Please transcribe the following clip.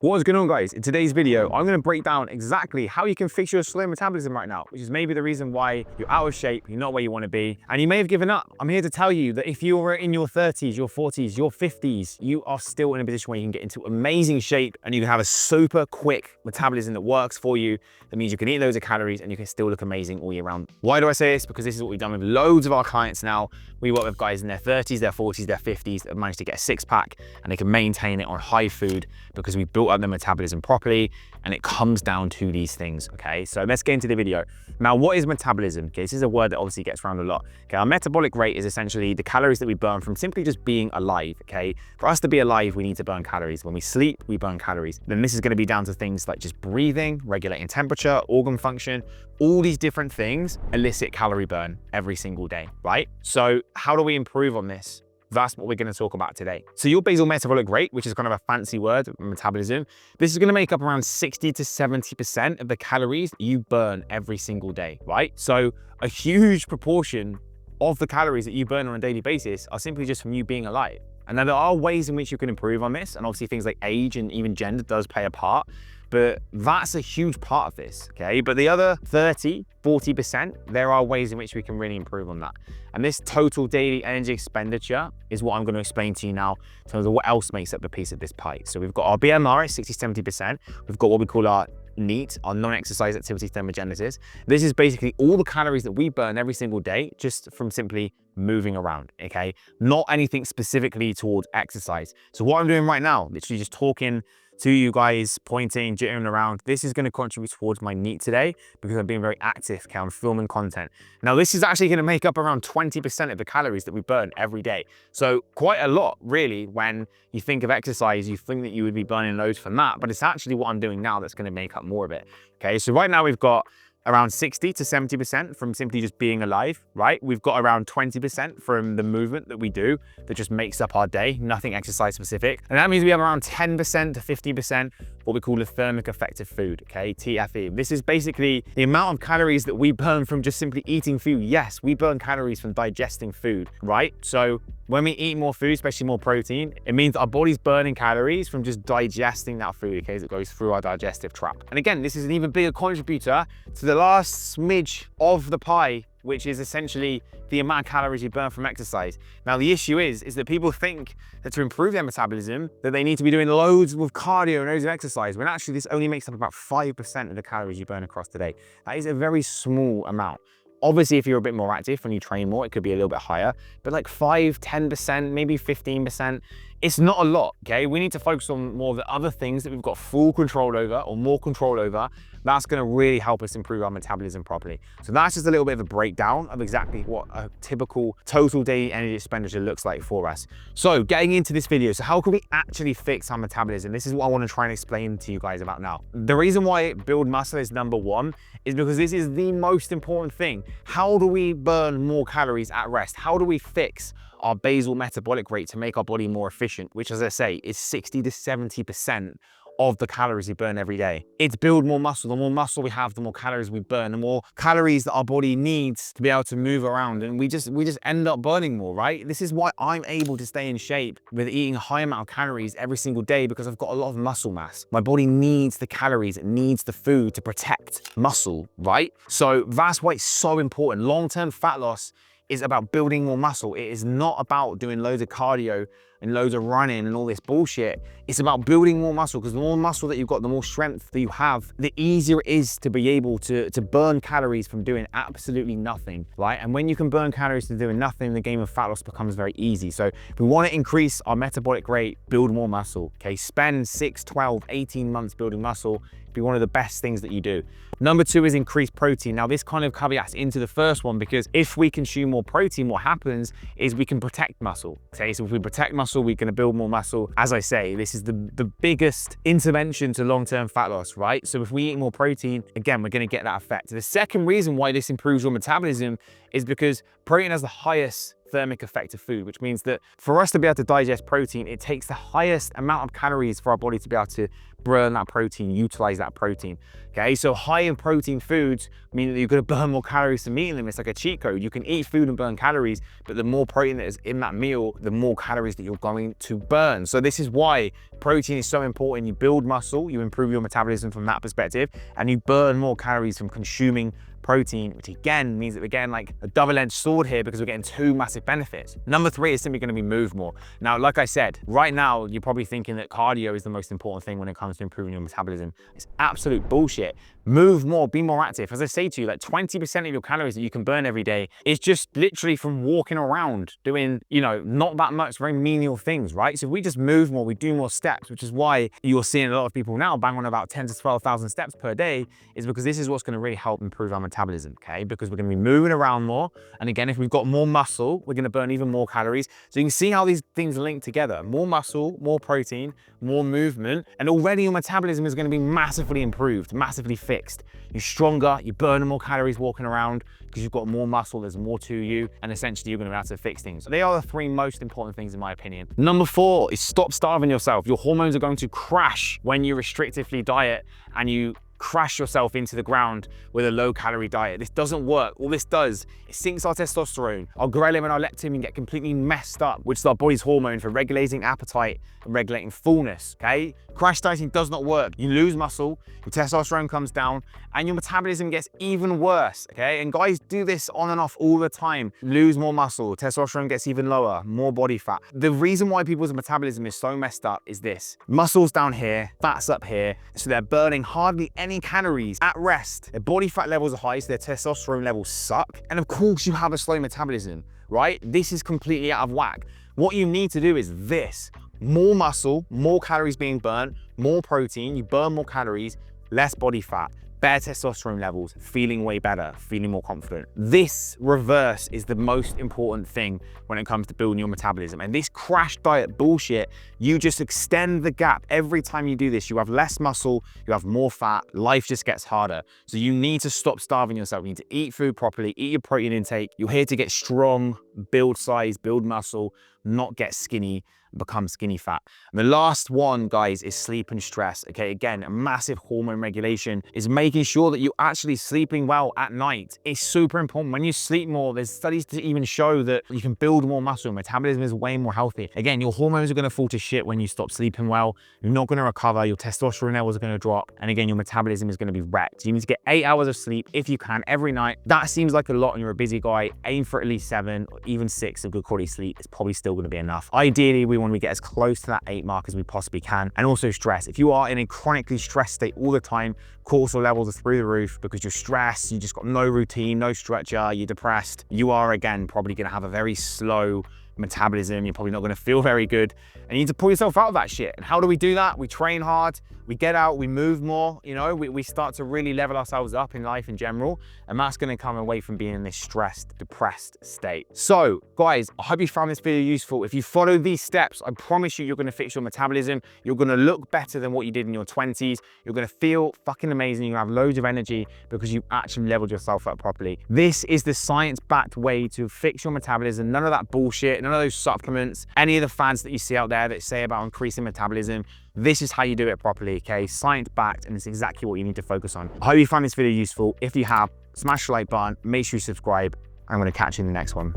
What is going on, guys? In today's video, I'm going to break down exactly how you can fix your slow metabolism right now, which is maybe the reason why you're out of shape, you're not where you want to be, and you may have given up. I'm here to tell you that if you're in your 30s, your 40s, your 50s, you are still in a position where you can get into amazing shape and you can have a super quick metabolism that works for you. That means you can eat loads of calories and you can still look amazing all year round. Why do I say this? Because this is what we've done with loads of our clients now. We work with guys in their 30s, their 40s, their 50s that have managed to get a six-pack and they can maintain it on high food because we built up their metabolism properly, and it comes down to these things. Okay, so let's get into the video. Now, what is metabolism? Okay, this is a word that obviously gets around a lot. Okay, our metabolic rate is essentially the calories that we burn from simply just being alive. Okay, for us to be alive, we need to burn calories. When we sleep, we burn calories. Then this is going to be down to things like just breathing, regulating temperature, organ function. All these different things elicit calorie burn every single day, right? So how do we improve on this? That's what we're going to talk about today. So your basal metabolic rate, which is kind of a fancy word, metabolism, this is going to make up around 60 to 70% of the calories you burn every single day, right? So a huge proportion of the calories that you burn on a daily basis are simply just from you being alive. And now there are ways in which you can improve on this, and obviously things like age and even gender does play a part, but that's a huge part of this, okay? But the other 30, 40%, there are ways in which we can really improve on that. And this total daily energy expenditure is what I'm going to explain to you now in terms of what else makes up the piece of this pie. So we've got our BMR at 60, 70%. We've got what we call our NEAT, our non-exercise activity thermogenesis. This is basically all the calories that we burn every single day just from simply moving around, okay? Not anything specifically towards exercise. So what I'm doing right now, literally just talking to you guys, pointing, jittering around, this is going to contribute towards my NEAT today because I'm being very active, okay? I'm filming content. Now, this is actually going to make up around 20% of the calories that we burn every day. So quite a lot, really. When you think of exercise, you think that you would be burning loads from that, but it's actually what I'm doing now that's going to make up more of it, okay? So right now we've got around 60 to 70% from simply just being alive, right? We've got around 20% from the movement that we do that just makes up our day, nothing exercise specific. And that means we have around 10% to 50% what we call a thermic effective food, okay, TFE. This is basically the amount of calories that we burn from just simply eating food. Yes, we burn calories from digesting food, right? So when we eat more food, especially more protein, it means our body's burning calories from just digesting that food, okay, as it goes through our digestive tract. And again, this is an even bigger contributor to the last smidge of the pie, which is essentially the amount of calories you burn from exercise. Now, the issue is that people think that to improve their metabolism, that they need to be doing loads with cardio and loads of exercise, when actually this only makes up about 5% of the calories you burn across the day. That is a very small amount. Obviously, if you're a bit more active and you train more, it could be a little bit higher, but like 5, 10%, maybe 15%, it's not a lot, okay? We need to focus on more of the other things that we've got full control over or more control over. That's gonna really help us improve our metabolism properly. So that's just a little bit of a breakdown of exactly what a typical total daily energy expenditure looks like for us. So getting into this video, so how can we actually fix our metabolism? This is what I wanna try and explain to you guys about now. The reason why build muscle is number one is because this is the most important thing. How do we burn more calories at rest? How do we fix our basal metabolic rate to make our body more efficient, which, as I say, is 60 to 70% of the calories we burn every day? It's build more muscle. The more muscle we have, the more calories we burn, the more calories that our body needs to be able to move around, and we just end up burning more, right? This is why I'm able to stay in shape with eating a high amount of calories every single day, because I've got a lot of muscle mass. My body needs the calories, it needs the food to protect muscle, right? So that's why it's so important. Long-term fat loss is about building more muscle. It is not about doing loads of cardio and loads of running and all this bullshit. It's about building more muscle, because the more muscle that you've got, the more strength that you have, the easier it is to be able to burn calories from doing absolutely nothing, right? And when you can burn calories from doing nothing, the game of fat loss becomes very easy. So if we want to increase our metabolic rate, build more muscle, okay? Spend 6, 12, 18 months building muscle. Be one of the best things that you do. Number two is increase protein. Now, this kind of caveats into the first one, because if we consume more protein, what happens is we can protect muscle. Okay, so if we protect muscle, we're going to build more muscle. As I say, this is the biggest intervention to long-term fat loss, right? So if we eat more protein, again, we're going to get that effect. The second reason why this improves your metabolism is because protein has the highest thermic effective food, which means that for us to be able to digest protein, it takes the highest amount of calories for our body to be able to burn that protein, utilize that protein. Okay, so high in protein foods mean that you're going to burn more calories from eating them. It's like a cheat code. You can eat food and burn calories, but the more protein that is in that meal, the more calories that you're going to burn. So this is why Protein is so important. You build muscle, you improve your metabolism from that perspective, and you burn more calories from consuming protein, which again means that we're getting like a double-edged sword here because we're getting two massive benefits. Number three is simply going to be move more. Now, like I said, right now, you're probably thinking that cardio is the most important thing when it comes to improving your metabolism. It's absolute bullshit. Move more, be more active. As I say to you, like 20% of your calories that you can burn every day is just literally from walking around doing, you know, not that much, very menial things, right? So if we just move more, we do more steps, which is why you're seeing a lot of people now bang on about 10 to 12,000 steps per day, is because this is what's going to really help improve our metabolism, okay? Because we're going to be moving around more. And again, if we've got more muscle, we're going to burn even more calories. So you can see how these things link together. More muscle, more protein, more movement, and already your metabolism is going to be massively improved, massively fixed. You're stronger, you're burning more calories walking around because you've got more muscle, there's more to you, and essentially you're going to be able to fix things. So they are the three most important things in my opinion. Number four is stop starving yourself. Your hormones are going to crash when you restrictively diet and you crash yourself into the ground with a low calorie diet. This doesn't work. All this does, it sinks our testosterone, our ghrelin and our leptin get completely messed up, which is our body's hormone for regulating appetite and regulating fullness, okay? Crash dieting does not work. You lose muscle, your testosterone comes down, and your metabolism gets even worse, okay? And guys do this on and off all the time. Lose more muscle, testosterone gets even lower, more body fat. The reason why people's metabolism is so messed up is this. Muscle's down here, fat's up here, so they're burning hardly any calories at rest. Their body fat levels are high, so their testosterone levels suck. And of course you have a slow metabolism, right? This is completely out of whack. What you need to do is this. More muscle, more calories being burnt, more protein, you burn more calories, less body fat, better testosterone levels, feeling way better, feeling more confident. This reverse is the most important thing when it comes to building your metabolism. And this crash diet bullshit, you just extend the gap. Every time you do this, you have less muscle, you have more fat, life just gets harder. So you need to stop starving yourself. You need to eat food properly, eat your protein intake. You're here to get strong, build size, build muscle, not get skinny, become skinny fat. And the last one, guys, is sleep and stress. Okay, again, a massive hormone regulation is making sure that you're actually sleeping well at night. It's super important. When you sleep more, there's studies to even show that you can build more muscle. Metabolism is way more healthy. Again, your hormones are going to fall to shit when you stop sleeping well. You're not going to recover. Your testosterone levels are going to drop. And again, your metabolism is going to be wrecked. You need to get 8 hours of sleep if you can every night. That seems like a lot and you're a busy guy. Aim for at least 7 or even 6 of good quality sleep. It's probably still going to be enough. Ideally, we want to get as close to that 8 mark as we possibly can. And also stress. If you are in a chronically stressed state all the time, cortisol levels are through the roof because you're stressed, you just got no routine, no structure, you're depressed, you are again probably going to have a very slow metabolism. You're probably not going to feel very good, and you need to pull yourself out of that shit. And how do we do that? We train hard, we get out, we move more, you know, we start to really level ourselves up in life in general, and that's going to come away from being in this stressed, depressed state. So guys, I hope you found this video useful. If you follow these steps, I promise you, you're going to fix your metabolism. You're going to look better than what you did in your 20s. You're going to feel fucking amazing. You have loads of energy because you actually leveled yourself up properly. This is the science-backed way to fix your metabolism. None of that bullshit, none of those supplements, any of the fads that you see out there that say about increasing metabolism. This is how you do it properly, okay? Science-backed, and it's exactly what you need to focus on. I hope you found this video useful. If you have, smash the like button, make sure you subscribe. I'm going to catch you in the next one.